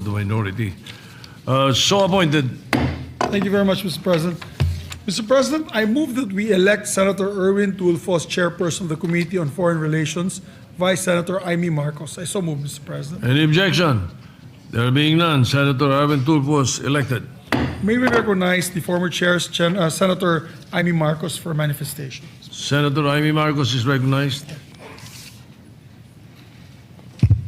the minority. So appointed. Thank you very much, Mr. President. Mr. President, I move that we elect Senator Erwin Tulfo as chairperson of the Committee on Foreign Relations, Vice Senator Amy Marcos. I so move, Mr. President. Any objection? There being none, Senator Erwin Tulfo is elected. May we recognize the former chair, Senator Amy Marcos, for manifestation. Senator Amy Marcos is recognized.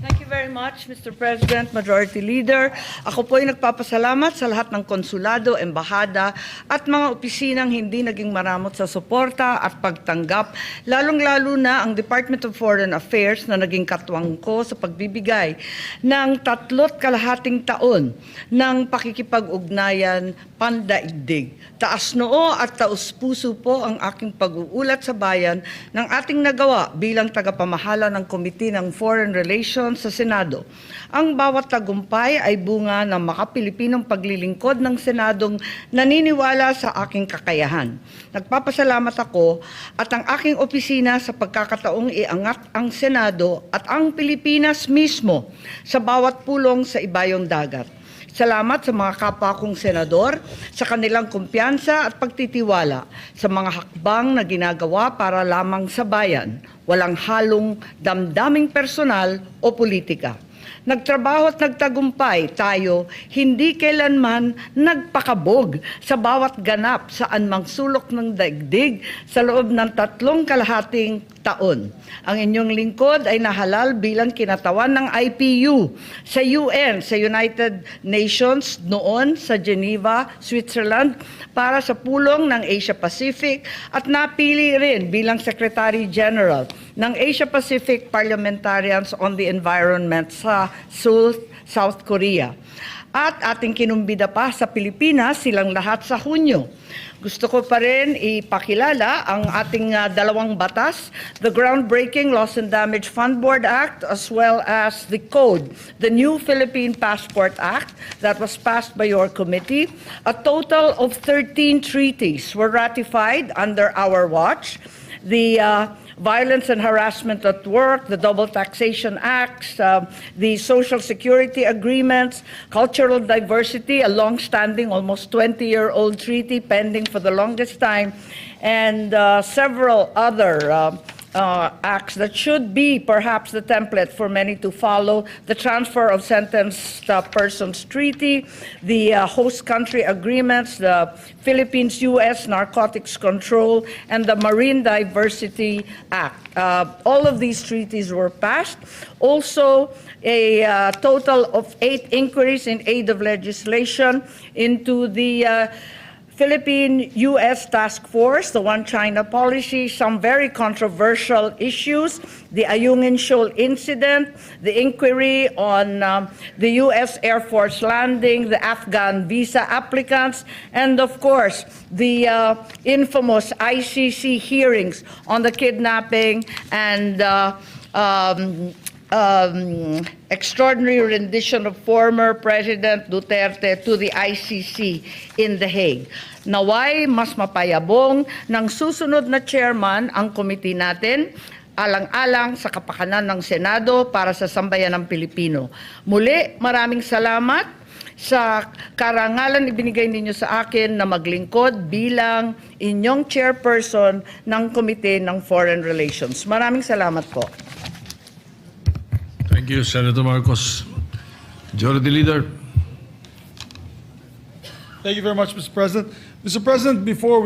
Thank you very much, Mr. President, Majority Leader. Ako po ay nagpapasalamat sa lahat ng konsulado, embahada at mga opisinang hindi naging maramot sa suporta at pagtanggap, lalong-lalo na ang Department of Foreign Affairs na naging katuwang ko sa pagbibigay ng 3.5 taon ng pakikipag-ugnayan pandaigdig. Taas noo at taus-puso po ang aking pag-uulat sa bayan ng ating nagawa bilang tagapamahala ng Committee ng Foreign Relations sa Senado. Ang bawat tagumpay ay bunga ng makapilipinong paglilingkod ng Senadong naniniwala sa aking kakayahan. Nagpapasalamat ako at ang aking opisina sa pagkakataong iangat ang Senado at ang Pilipinas mismo sa bawat pulong sa ibayong dagat. Salamat sa mga kapwa kong senador sa kanilang kumpiyansa at pagtitiwala sa mga hakbang na ginagawa para lamang sa bayan, walang halong damdaming personal o politika. Nagtrabaho at nagtagumpay tayo, hindi kailanman nagpakabog sa bawat ganap sa anumang sulok ng daigdig sa loob ng 3.5 taon. Ang inyong lingkod ay nahalal bilang kinatawan ng IPU sa UN, sa United Nations noon sa Geneva, Switzerland para sa pulong ng Asia Pacific at napili rin bilang Secretary General ng Asia Pacific Parliamentarians on the Environment sa Seoul, South Korea. At ating kinumbida pa sa Pilipinas silang lahat sa Hunyo. Gusto ko pa rin ipakilala ang ating dalawang batas, the groundbreaking Loss and Damage Fund Board Act as well as the code, the new Philippine Passport Act that was passed by your committee. A total of 13 treaties were ratified under our watch. The Violence and Harassment at Work, the Double Taxation Acts, the Social Security Agreements, Cultural Diversity, a long-standing, almost 20-year-old treaty pending for the longest time, and several other acts that should be perhaps the template for many to follow, the Transfer of Sentenced Persons Treaty, the Host Country Agreements, the Philippines-U.S. Narcotics Control, and the Marine Diversity Act. All of these treaties were passed. Also, a total of 8 inquiries in aid of legislation into the Philippine-U.S. Task Force, the One China policy, some very controversial issues, the Ayungin Shoal incident, the inquiry on the U.S. Air Force landing, the Afghan visa applicants, and of course, the infamous ICC hearings on the kidnapping and extraordinary rendition of former President Duterte to the ICC in The Hague. Naway mas mapayabong ng susunod na chairman ang committee natin, alang-alang sa kapakanan ng Senado para sa sambayan ng Pilipino. Muli, maraming salamat sa karangalan ibinigay ninyo sa akin na maglingkod bilang inyong chairperson ng Committee ng Foreign Relations. Maraming salamat po. Thank you, Senator Marcos. Majority Leader. Thank you very much, Mr. President. Mr. President, before we